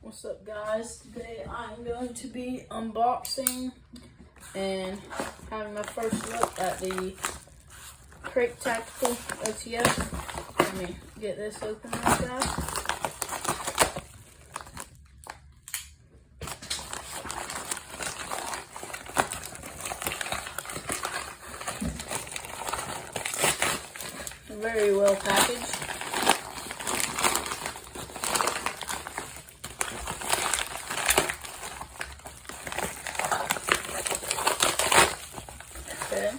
What's up, guys? Today I'm going to be unboxing and having my first look at the Krate Tactical OTS. Let me get this open real fast. Very well packaged. Okay.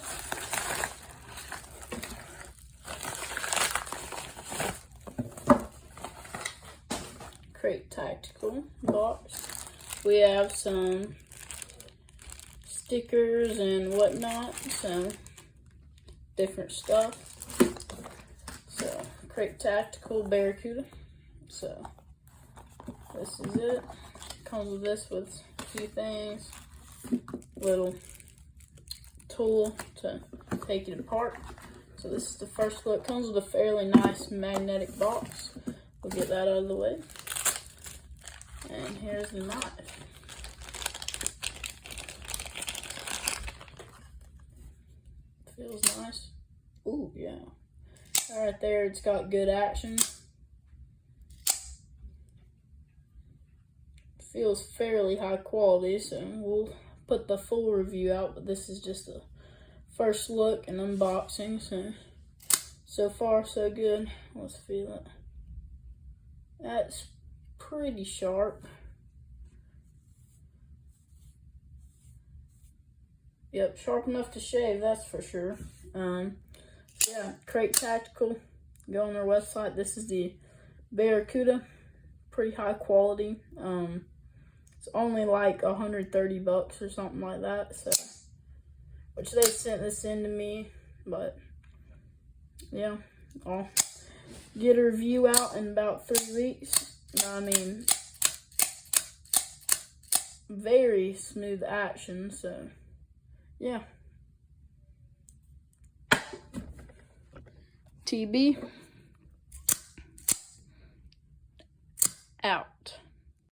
Krate Tactical box. We have some stickers and whatnot, some different stuff. So, Krate Tactical Barracuda. So, this is it. Comes with this with a few things. Little tool to take it apart. So this is the first look. Comes with a fairly nice magnetic box. We'll get that out of the way. And here's the knife. Feels nice. Ooh, yeah. Right there, it's got good action. Feels fairly high quality, so we'll put the full review out, but this is just a first look and unboxing. So far so good. Let's feel it. That's pretty sharp. Yep, sharp enough to shave, that's for sure. Yeah, Krate Tactical. Go on their website. This is the Barracuda. Pretty high quality. It's only like $130 or something like that. So, which they sent this in to me, but yeah, I'll get a review out in about 3 weeks. I mean, very smooth action. So, yeah. TB.